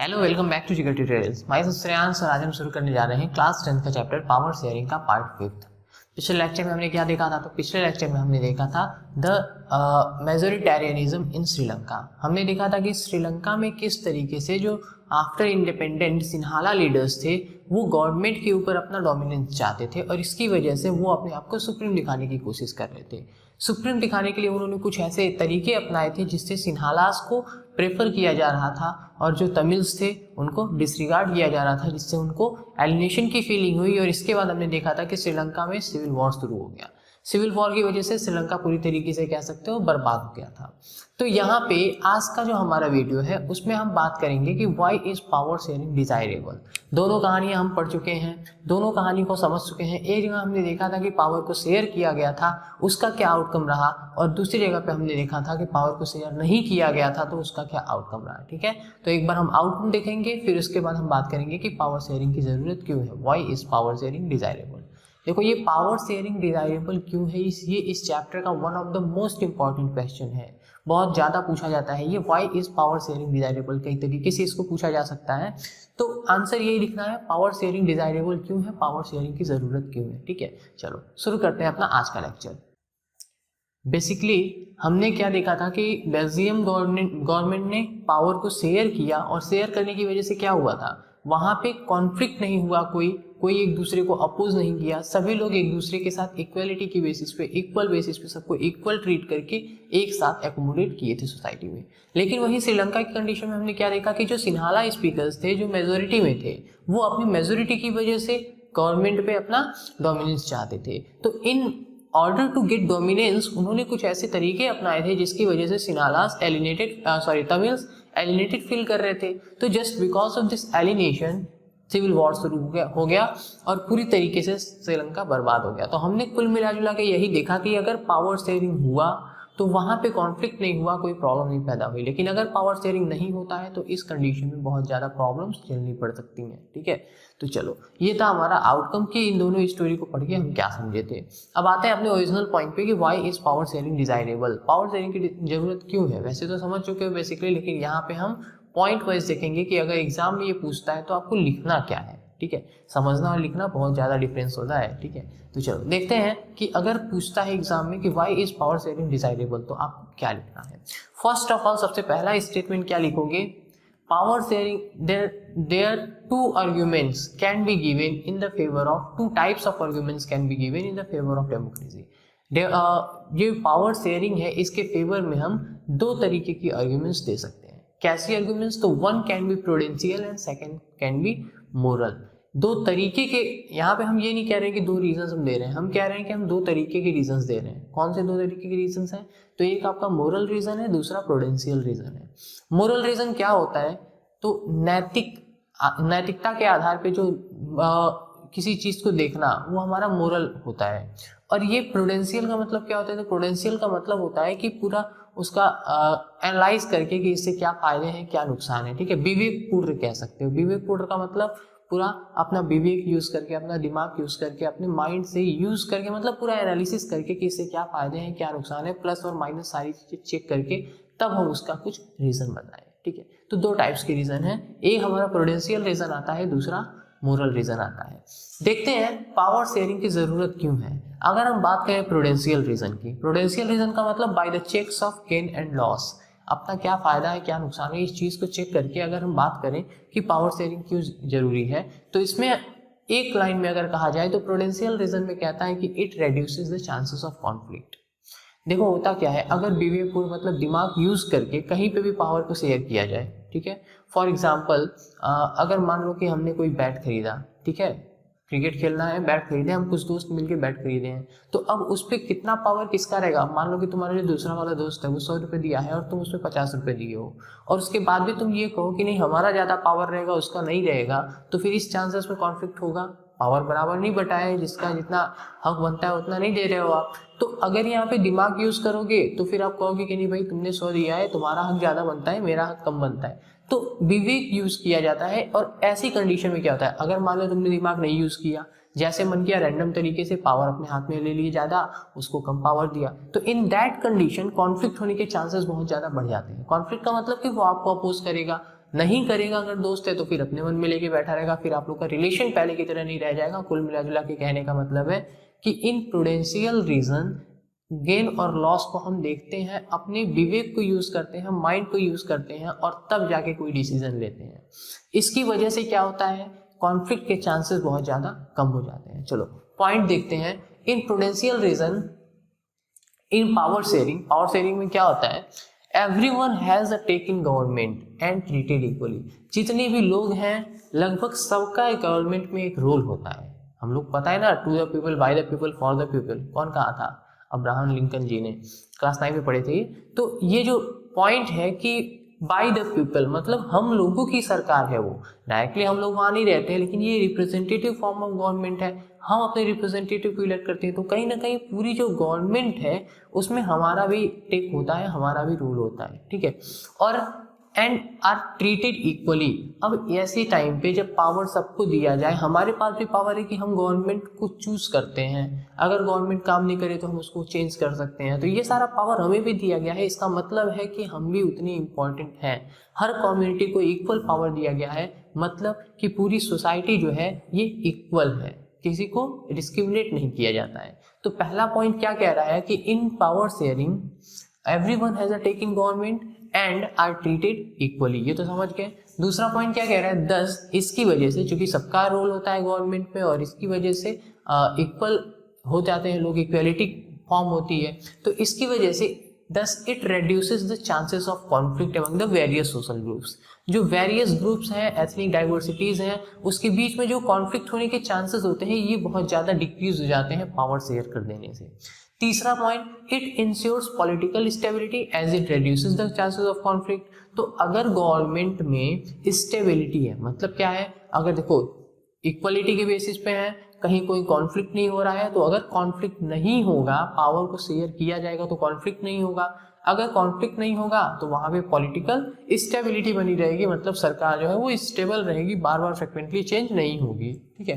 Hello, welcome back to जिगर tutorials. मैं श्रेयांश और आज हम शुरू करने जा रहे हैं क्लास 10 का चैप्टर पावर शेयरिंग का पार्ट 5। पिछले लेक्चर में हमने क्या देखा था? तो पिछले लेक्चर में हमने देखा था द मेजोरिटेरियनिज्म इन श्रीलंका। हमने देखा था कि श्रीलंका में किस तरीके से जो आफ्टर इंडिपेंडेंट सिन्हाला लीडर्स थे वो गवर्नमेंट के ऊपर अपना डोमिनेंस चाहते थे और इसकी वजह से वो अपने आप को सुप्रीम दिखाने की कोशिश कर रहे थे। सुप्रीम दिखाने के लिए उन्होंने कुछ ऐसे तरीके अपनाए थे जिससे सिन्हालास को प्रेफर किया जा रहा था और जो तमिल्स थे उनको डिसरिगार्ड किया जा रहा था, जिससे उनको एलिनेशन की फीलिंग हुई। और इसके बाद हमने देखा था कि श्रीलंका में सिविल वॉर शुरू हो गया। सिविल वॉर की वजह से श्रीलंका पूरी तरीके से कह सकते हो बर्बाद हो गया था। तो यहाँ पे आज का जो हमारा वीडियो है उसमें हम बात करेंगे कि why is power sharing desirable. दोनों कहानियां हम पढ़ चुके हैं, दोनों कहानी को समझ चुके हैं। एक जगह हमने देखा था कि पावर को शेयर किया गया था, उसका क्या आउटकम रहा, और दूसरी जगह पे हमने देखा था कि पावर को शेयर नहीं किया गया था तो उसका क्या आउटकम रहा। ठीक है, तो एक बार हम आउटकम देखेंगे, फिर उसके बाद हम बात करेंगे कि पावर शेयरिंग की जरूरत क्यों है, why is power sharing desirable. देखो, ये पावर शेयरिंग डिजायरेबल क्यों है, ये इस चैप्टर का one of the most important question है। बहुत ज़्यादा पूछा जाता है ये why is power sharing desirable, कई तरीके से इसको पूछा जा सकता है। तो आंसर यही लिखना है, पावर शेयरिंग डिजायरेबल क्यों है, पावर शेयरिंग की ज़रूरत क्यों है। ठीक है, चलो शुरू करते हैं अपना आज का लेक्चर। बेसिकली हमने क्या देखा था कि बेल्जियम गवर्नमेंट ने पावर को शेयर किया और शेयर करने की वजह से क्या हुआ था, वहाँ पे कॉन्फ्लिक्ट नहीं हुआ, कोई एक दूसरे को अपोज नहीं किया। सभी लोग एक दूसरे के साथ इक्वलिटी की बेसिस पे, इक्वल बेसिस पे सबको इक्वल ट्रीट करके एक साथ एकोमोडेट किए थे सोसाइटी में। लेकिन वहीं श्रीलंका की कंडीशन में हमने क्या देखा कि जो सिन्हाला स्पीकर्स थे, जो मेजोरिटी में थे, वो अपनी मेजोरिटी की वजह से गवर्नमेंट पे अपना डोमिनेंस चाहते थे। तो in order to get dominance उन्होंने कुछ ऐसे तरीके अपनाए थे जिसकी वजह से सिन्हालास तमिल्स एलिनेटेड फील कर रहे थे। तो just because of this alienation civil war शुरू हो गया और पूरी तरीके से श्रीलंका बर्बाद हो गया। तो हमने कुल मिला जुला के यही देखा कि अगर पावर शेयरिंग हुआ तो वहाँ पे कॉन्फ्लिक्ट नहीं हुआ, कोई प्रॉब्लम नहीं पैदा हुई। लेकिन अगर पावर शेयरिंग नहीं होता है तो इस कंडीशन में बहुत ज़्यादा प्रॉब्लम्स झेलनी पड़ सकती हैं। ठीक है, तो चलो ये था हमारा आउटकम कि इन दोनों स्टोरी को पढ़ के हम क्या समझे थे। अब आते हैं अपने ओरिजिनल पॉइंट पे कि why is power sharing desirable, power sharing की जरूरत क्यों है। वैसे तो समझ चुके हो बेसिकली, लेकिन यहाँ पे हम पॉइंट वाइज देखेंगे कि अगर एग्जाम में ये पूछता है तो आपको लिखना क्या है। ठीक है, समझना और लिखना बहुत ज़्यादा डिफरेंस होता है। ठीक है, तो चलो देखते हैं कि अगर पूछता है एग्जाम में कि why is power sharing desirable तो आपको क्या लिखना है। फर्स्ट ऑफ ऑल सबसे पहला स्टेटमेंट क्या लिखोगे, power sharing there two arguments can be given in the favour of, two types of arguments can be given in the favour of democracy. ये पावर शेयरिंग है, इसके फेवर में हम दो तरीके की आर्ग्यूमेंट्स दे सकते हैं। कैसी आर्ग्यूमेंट्स? तो one can be prudential and second can be moral. दो तरीके के, यहाँ पे हम ये नहीं कह रहे कि दो रीजंस हम दे रहे हैं, हम कह रहे हैं कि हम दो तरीके के रीजंस दे रहे हैं। कौन से दो तरीके के रीजंस हैं? तो एक आपका मोरल रीजन है, दूसरा प्रूडेंशियल रीजन है। मोरल रीजन क्या होता है? तो नैतिकता के आधार पे जो किसी चीज को देखना वो हमारा मोरल होता है। और ये प्रूडेंशियल का मतलब क्या होता है? तो प्रूडेंशियल का मतलब होता है कि पूरा उसका एनालाइज करके कि इससे क्या फायदे हैं क्या नुकसान है। ठीक है, विवेकपूर्ण कह सकते हो। विवेकपूर्ण का मतलब पूरा अपना विवेक यूज करके, अपना दिमाग यूज करके, अपने माइंड से यूज करके, मतलब पूरा एनालिसिस करके कि इससे क्या फायदे हैं क्या नुकसान है, प्लस और माइनस सारी चीजें चेक करके तब हम उसका कुछ रीजन बताएं। ठीक है, तो दो टाइप्स के रीजन है, एक हमारा प्रूडेंशियल रीजन आता है, दूसरा मोरल रीजन आता है। देखते हैं पावर शेयरिंग की जरूरत क्यों है। अगर हम बात करें प्रूडेंशियल रीजन की, प्रूडेंशियल रीजन का मतलब by the checks of gain and loss, अपना क्या फायदा है क्या नुकसान है, इस चीज को चेक करके अगर हम बात करें कि पावर शेयरिंग क्यों जरूरी है, तो इसमें एक लाइन में अगर कहा जाए तो प्रूडेंशियल रीजन में कहता है कि it reduces the chances of conflict. देखो होता क्या है, अगर विवेकपूर्ण मतलब दिमाग यूज करके कहीं पे भी पावर को शेयर किया जाए, ठीक है, फॉर एग्जाम्पल अगर मान लो कि हमने कोई बैट खरीदा, ठीक है, क्रिकेट खेलना है, बैट खरीदे, हम कुछ दोस्त मिलके बैट खरीदे हैं, तो अब उस पर कितना पावर किसका रहेगा। मान लो कि तुम्हारा जो दूसरा वाला दोस्त है वो 100 रुपये दिया है और तुम उसमें 50 रुपये दिए हो, और उसके बाद भी तुम ये कहो कि नहीं हमारा ज़्यादा पावर रहेगा उसका नहीं रहेगा, तो फिर इस चांसेस में कॉन्फ्लिक्ट होगा। पावर बराबर नहीं बटा है, जिसका जितना हक बनता है उतना नहीं दे रहे हो आप। तो अगर यहाँ पे दिमाग यूज करोगे तो फिर आप कहोगे कि नहीं भाई तुमने 100 दिया है, तुम्हारा हक ज़्यादा बनता है, मेरा हक कम बनता है। तो विवेक यूज किया जाता है। और ऐसी कंडीशन में क्या होता है, अगर मान लो तुमने दिमाग नहीं यूज किया, जैसे मन किया रैंडम तरीके से पावर अपने हाथ में ले लिए ज़्यादा, उसको कम पावर दिया, तो इन दैट कंडीशन कॉन्फ्लिक्ट होने के चांसेस बहुत ज़्यादा बढ़ जाते हैं। कॉन्फ्लिक्ट का मतलब कि वो आपको अपोज करेगा, नहीं करेगा अगर दोस्त है तो फिर अपने मन में लेके बैठा रहेगा, फिर आप लोग का रिलेशन पहले की तरह नहीं रह जाएगा। कुल मिला जुला के कहने का मतलब है कि इन प्रूडेंशियल रीजन गेन और लॉस को हम देखते हैं, अपने विवेक को यूज करते हैं, माइंड को यूज करते हैं और तब जाके कोई डिसीजन लेते हैं। इसकी वजह से क्या होता है, कॉन्फ्लिक्ट के चांसेस बहुत ज्यादा कम हो जाते हैं। चलो पॉइंट देखते हैं। In prudential reason in power sharing में क्या होता है, everyone has a take in government and treated equally. जितने भी लोग हैं लगभग सबका गवर्नमेंट में एक रोल होता है। हम लोग पता है ना, to the people by the people for the people, कौन कहा था, अब्राहम लिंकन जी ने, क्लास 9 में पढ़े थे। तो ये जो पॉइंट है कि बाय द पीपल मतलब हम लोगों की सरकार है, वो डायरेक्टली हम लोग वहाँ नहीं रहते हैं, लेकिन ये रिप्रेजेंटेटिव फॉर्म ऑफ गवर्नमेंट है, हम अपने रिप्रेजेंटेटिव को इलेक्ट करते हैं। तो कहीं ना कहीं पूरी जो गवर्नमेंट है उसमें हमारा भी टेक होता है, हमारा भी रोल होता है, ठीक है। और एंड आर ट्रीटेड इक्वली। अब ऐसे टाइम पे जब पावर सबको दिया जाए, हमारे पास भी पावर है कि हम गवर्नमेंट को चूज करते हैं, अगर गवर्नमेंट काम नहीं करे तो हम उसको चेंज कर सकते हैं। तो ये सारा पावर हमें भी दिया गया है। इसका मतलब है कि हम भी उतनी इम्पोर्टेंट हैं। हर कम्युनिटी को इक्वल पावर दिया गया है, मतलब कि पूरी सोसाइटी जो है ये इक्वल है, किसी को डिस्क्रिमिनेट नहीं किया जाता है। तो पहला पॉइंट क्या कह रहा है कि in power sharing everyone has a take in government and are treated equally, ये तो समझ गए। दूसरा पॉइंट क्या कह रहा है, दस इसकी वजह से, चूंकि सबका रोल होता है गवर्नमेंट में और इसकी वजह से इक्वल हो जाते हैं लोग, इक्वलिटी फॉर्म होती है, तो इसकी वजह से thus it reduces the chances of conflict among the various social groups. जो वेरियस ग्रुप्स हैं, एथनिक डाइवर्सिटीज हैं, उसके बीच में जो कॉन्फ्लिक्ट होने के चांसेस होते हैं ये बहुत ज़्यादा डिक्रीज हो जाते हैं पावर शेयर कर देने से। तीसरा point, it ensures political stability as it reduces the chances of conflict. तो अगर गवर्नमेंट में स्टेबिलिटी है, मतलब क्या है, अगर देखो इक्वलिटी के बेसिस पे है, कहीं कोई कॉन्फ्लिक्ट नहीं हो रहा है, तो अगर कॉन्फ्लिक्ट नहीं होगा, पावर को शेयर किया जाएगा तो कॉन्फ्लिक्ट नहीं होगा। अगर कॉन्फ्लिक्ट नहीं होगा तो वहां पे पॉलिटिकल स्टेबिलिटी बनी रहेगी, मतलब सरकार जो है वो स्टेबल रहेगी, बार बार फ्रिक्वेंटली चेंज नहीं होगी, ठीक है।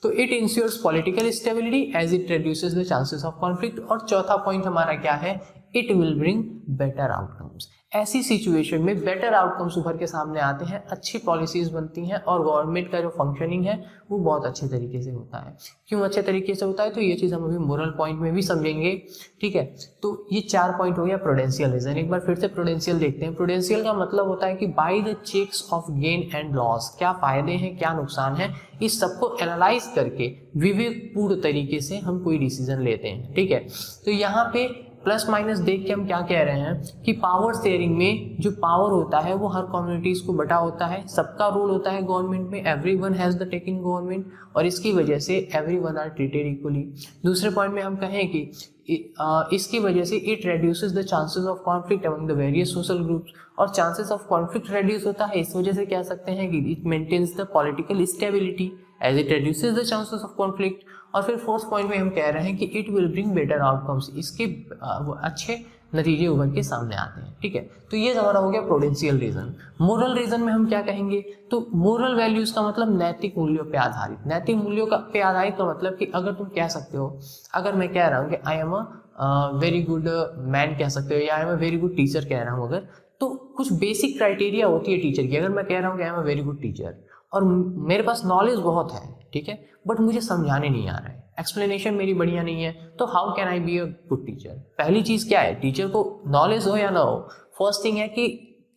तो it ensures political stability as it reduces the chances of conflict. और चौथा पॉइंट हमारा क्या है, it will bring better outcomes. ऐसी सिचुएशन में बेटर आउटकम्स उभर के सामने आते हैं, अच्छी पॉलिसीज बनती हैं और गवर्नमेंट का जो फंक्शनिंग है वो बहुत अच्छे तरीके से होता है। क्यों अच्छे तरीके से होता है, तो ये चीज़ हम अभी मोरल पॉइंट में भी समझेंगे, ठीक है। तो ये 4 पॉइंट हो गया प्रूडेंशियल रीजन। एक बार फिर से प्रूडेंशियल देखते हैं। प्रूडेंशियल का मतलब होता है कि by the checks of gain and loss, क्या फायदे हैं क्या नुकसान है, इस सबको एनालाइज करके विवेकपूर्ण तरीके से हम कोई डिसीजन लेते हैं, ठीक है। तो यहाँ पे प्लस माइनस देख के हम क्या कह रहे हैं कि पावर शेयरिंग में जो पावर होता है वो हर कम्युनिटीज को बटा होता है, सबका रोल होता है गवर्नमेंट में, everyone has the take in government, और इसकी वजह से एवरीवन आर ट्रीटेड इक्वली। दूसरे पॉइंट में हम कहें कि इसकी वजह से it reduces the chances of conflict among the various social groups, और चांसेस ऑफ कॉन्फ्लिक्ट रेड्यूस होता है इस वजह से कह सकते हैं कि it maintains the political stability as it reduces the chances of conflict. और फिर फोर्थ पॉइंट में हम कह रहे हैं कि it will bring better outcomes, इसके अच्छे नतीजे उभर के सामने आते हैं, ठीक है। तो ये हमारा हो गया प्रूडेंशियल रीजन। मोरल रीजन में हम क्या कहेंगे, तो मोरल वैल्यूज का मतलब नैतिक मूल्यों पे आधारित। नैतिक मूल्यों का पे आधारित का मतलब कि अगर तुम कह सकते हो, अगर मैं कह रहा हूँ कि I am a very good man कह सकते हो, या I am a very good teacher कह रहा हूँ, अगर तो कुछ बेसिक क्राइटेरिया होती है टीचर की। अगर मैं कह रहा हूँ कि I am a very good teacher और मेरे पास नॉलेज बहुत है, ठीक है, बट मुझे समझाने नहीं आ रहा है, एक्सप्लेनेशन मेरी बढ़िया नहीं है, तो how can I be a good teacher. पहली चीज़ क्या है, टीचर को नॉलेज हो या ना हो, फर्स्ट थिंग है कि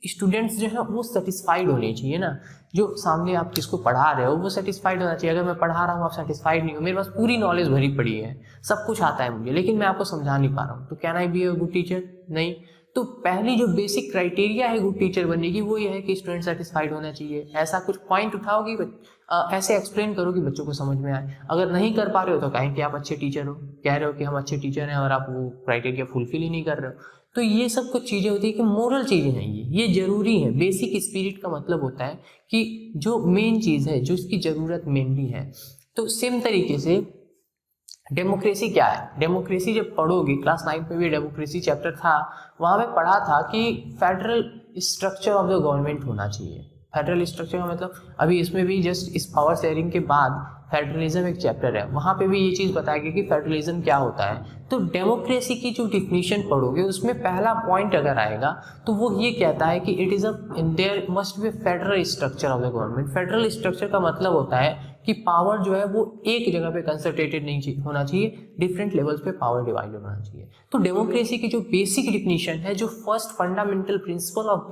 स्टूडेंट्स जो है वो सेटिस्फाइड होने चाहिए ना, जो सामने आप किसको पढ़ा रहे हो वो सेटिस्फाइड होना चाहिए। अगर मैं पढ़ा रहा हूँ आप सेटिस्फाइड नहीं हो, मेरे पास पूरी नॉलेज भरी पड़ी है, सब कुछ आता है मुझे, लेकिन मैं आपको समझा नहीं पा रहा हूँ, तो can I be a good teacher, नहीं। तो पहली जो बेसिक क्राइटेरिया है गुड टीचर बनने की वो ये है कि स्टूडेंट सेटिस्फाइड होना चाहिए। ऐसा कुछ पॉइंट उठाओ कि ऐसे एक्सप्लेन करो कि बच्चों को समझ में आए। अगर नहीं कर पा रहे हो तो कहें कि आप अच्छे टीचर हो, कह रहे हो कि हम अच्छे टीचर हैं और आप वो क्राइटेरिया फुलफिल ही नहीं कर रहे हो। तो ये सब कुछ चीज़ें होती है कि मोरल चीज़ें हैं, ये जरूरी है। बेसिक स्पिरिट का मतलब होता है कि जो मेन चीज़ है, जो इसकी ज़रूरत मेनली है। तो सेम तरीके से डेमोक्रेसी क्या है, डेमोक्रेसी जब पढ़ोगे, क्लास 9 में भी डेमोक्रेसी चैप्टर था, वहाँ पे पढ़ा था कि federal structure of the government होना चाहिए। फेडरल स्ट्रक्चर का मतलब अभी इसमें भी जस्ट इस पावर शेयरिंग के बाद फेडरलिज्म एक चैप्टर है, वहाँ पे भी ये चीज़ बताया गया कि फेडरलिज्म क्या होता है। तो डेमोक्रेसी की जो डिफिनीशन पढ़ोगे उसमें पहला पॉइंट अगर आएगा तो वो ये कहता है कि it is there must be federal structure of the government. Federal structure का मतलब होता है कि पावर जो है वो एक जगह पे कंसंट्रेटेड नहीं होना चाहिए, डिफरेंट लेवल्स पे पावर डिवाइड होना चाहिए। तो डेमोक्रेसी की जो बेसिक डिफिनीशन है, जो first fundamental principle of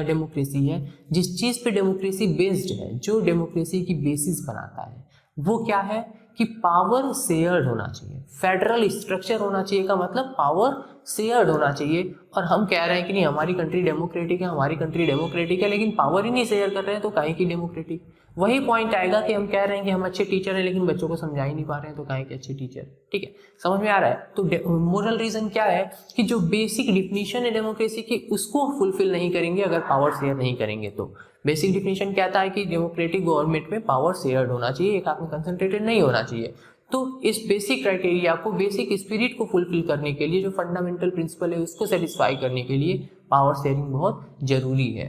democracy है, जिस चीज़ पे डेमोक्रेसी बेस्ड है, जो डेमोक्रेसी की बेसिस बनाता है, वो क्या है कि पावर शेयर्ड होना चाहिए। फेडरल स्ट्रक्चर होना चाहिए का मतलब पावर शेयर्ड होना चाहिए। और हम कह रहे हैं कि नहीं हमारी कंट्री डेमोक्रेटिक है, हमारी कंट्री डेमोक्रेटिक है, लेकिन पावर ही नहीं शेयर कर रहे हैं तो काहे की डेमोक्रेटिक। वही पॉइंट आएगा कि हम कह रहे हैं कि हम अच्छे टीचर हैं लेकिन बच्चों को समझा ही नहीं पा रहे हैं तो काहे के अच्छे टीचर। ठीक है, समझ में आ रहा है। तो मोरल रीजन क्या है कि जो बेसिक डिफिनीशन है डेमोक्रेसी की उसको फुलफिल नहीं करेंगे अगर पावर शेयर नहीं करेंगे। तो बेसिक डिफिनीशन कहता है कि डेमोक्रेटिक गवर्नमेंट में पावर शेयर्ड होना चाहिए, एक आदमी कंसंट्रेटेड नहीं होना चाहिए। तो इस बेसिक क्राइटेरिया को, बेसिक स्पिरिट को फुलफिल करने के लिए, जो फंडामेंटल प्रिंसिपल है उसको सेटिस्फाई करने के लिए पावर शेयरिंग बहुत जरूरी है।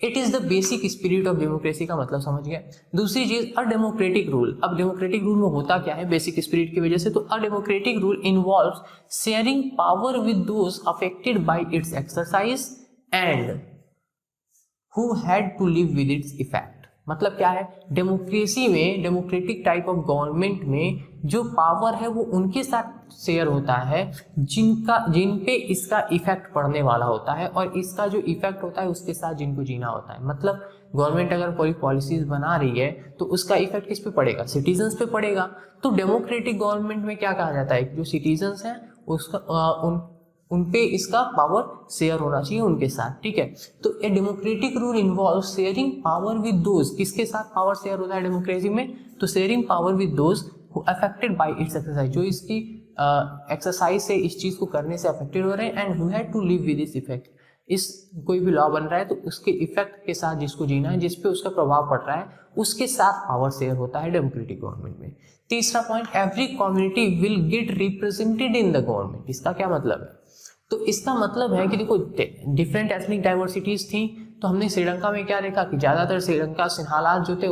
It is the basic spirit of democracy का मतलब समझ गया। दूसरी चीज अ डेमोक्रेटिक रूल। अब डेमोक्रेटिक रूल में होता क्या है बेसिक स्पिरिट की वजह से, तो a democratic rule involves sharing power with those affected by its exercise and who had to live with its effect. मतलब क्या है, डेमोक्रेसी में, डेमोक्रेटिक टाइप ऑफ गवर्नमेंट में जो पावर है वो उनके साथ शेयर होता है जिन पे इसका इफेक्ट पड़ने वाला होता है, और इसका जो इफेक्ट होता है उसके साथ जिनको जीना होता है। मतलब गवर्नमेंट अगर कोई पॉलिसीज बना रही है तो उसका इफेक्ट किस पे पड़ेगा, सिटीजन्स पे पड़ेगा। तो डेमोक्रेटिक गवर्नमेंट में क्या कहा जाता है, जो सिटीजन्स हैं उसका उन पे इसका पावर शेयर होना चाहिए उनके साथ। ठीक है, तो a democratic rule involve sharing power with those. किसके साथ पावर शेयर होता है डेमोक्रेसी में, तो sharing power with those who affected by its exercise, जो इसकी एक्सरसाइज से इस चीज को करने से अफेक्टेड हो रहे हैं, and who had to live with this effect. इस कोई भी लॉ बन रहा है तो उसके इफेक्ट के साथ जिसको जीना है, जिस पे उसका प्रभाव पड़ रहा है, उसके साथ पावर शेयर होता है डेमोक्रेटिक गवर्नमेंट में। तीसरा point, every community will get represented in the government. इसका क्या मतलब है, तो इसका मतलब है कि देखो डिफरेंट एथनिक डाइवर्सिटीज थी, तो हमने श्रीलंका में क्या देखा कि ज़्यादातर श्रीलंका सिंहालाज जो थे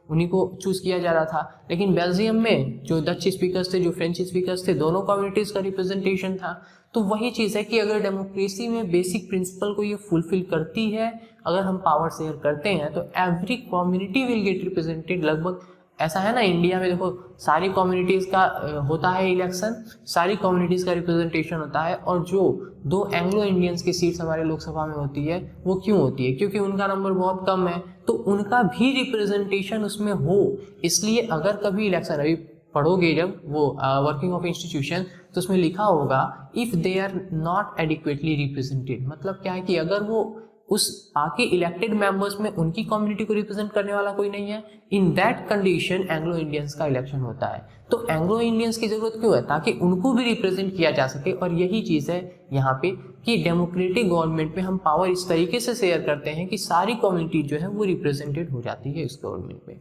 उन्हीं को चूज किया जा रहा था। लेकिन बेल्जियम में जो डच स्पीकर्स थे, जो फ्रेंच स्पीकर्स थे, दोनों कम्युनिटीज़ का रिप्रेजेंटेशन था। तो वही चीज़ है कि अगर डेमोक्रेसी में बेसिक प्रिंसिपल को ये फुलफिल करती है, अगर हम पावर शेयर करते हैं तो every community will get represented. लगभग ऐसा है ना, इंडिया में देखो सारी कम्युनिटीज़ का होता है इलेक्शन, सारी कम्युनिटीज़ का रिप्रेजेंटेशन होता है, और जो 2 एंग्लो इंडियंस की सीट्स हमारे लोकसभा में होती है वो क्यों होती है, क्योंकि उनका नंबर बहुत कम है, तो उनका भी रिप्रेजेंटेशन उसमें हो। इसलिए अगर कभी इलेक्शन, अभी पढ़ोगे जब वो वर्किंग ऑफ इंस्टीट्यूशन, तो उसमें लिखा होगा if they are not adequately represented. मतलब क्या है कि अगर वो उस बाकी इलेक्टेड मेंबर्स में उनकी कम्युनिटी को रिप्रेजेंट करने वाला कोई नहीं है, in that condition Anglo Indians का इलेक्शन होता है। तो एंग्लो इंडियंस की जरूरत क्यों है, ताकि उनको भी रिप्रेजेंट किया जा सके। और यही चीज़ है यहाँ पे कि डेमोक्रेटिक गवर्नमेंट में हम पावर इस तरीके से शेयर करते हैं कि सारी कम्युनिटी जो है वो रिप्रेजेंटेड हो जाती है इस गवर्नमेंट में।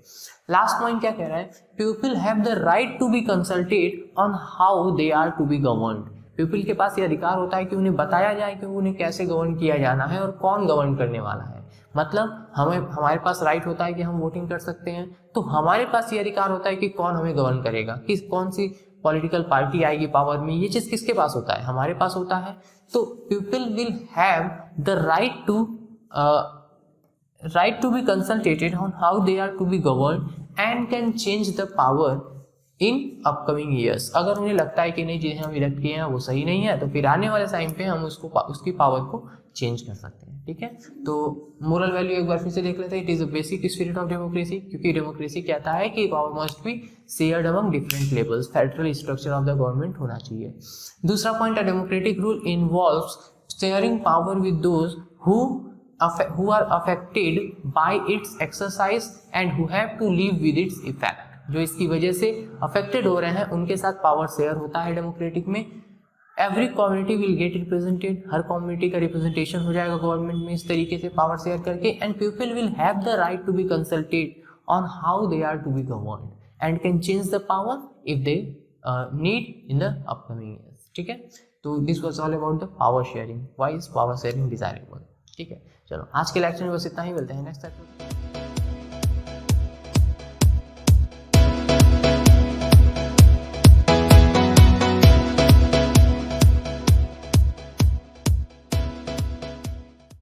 लास्ट पॉइंट क्या कह रहा है, people have the right to be consulted on how they are to be governed. People के पास ये अधिकार होता है कि उन्हें बताया जाए कि उन्हें कैसे गवर्न किया जाना है और कौन गवर्न करने वाला है। मतलब हमारे पास राइट होता है कि हम वोटिंग कर सकते हैं, तो हमारे पास ये अधिकार होता है कि कौन हमें गवर्न करेगा, कौन सी पॉलिटिकल पार्टी आएगी पावर में, ये चीज़ किसके पास होता है, हमारे पास होता है। तो people will have the right to be consulted on how they are to be govern and can change the power in upcoming years. अगर उन्हें लगता है कि नहीं जिन्हें हम इलेक्ट किए हैं वो सही नहीं है, तो फिर आने वाले टाइम पे हम उसकी पावर को चेंज कर सकते हैं। ठीक है, तो मोरल वैल्यू एक बार फिर से देख लेते हैं। It is a basic spirit of democracy, क्योंकि डेमोक्रेसी कहता है कि power must be shared among different levels, federal structure of the government होना चाहिए। दूसरा point, a democratic rule involves sharing power with those who are affected by its exercise and who have to live with its effect। जो इसकी वजह से affected हो रहे हैं उनके साथ पावर शेयर होता है डेमोक्रेटिक में। Every community will get represented, हर कम्युनिटी का रिप्रेजेंटेशन हो जाएगा गवर्नमेंट में इस तरीके से पावर शेयर करके। And people will have the right to be consulted on how they are to be governed and can change the power if they need in the upcoming years. ठीक है, तो this was all about the power sharing, why is power sharing desirable. ठीक है, चलो आज के lecture में बस इतना ही, मिलते हैं नेक्स्ट लेक्चर।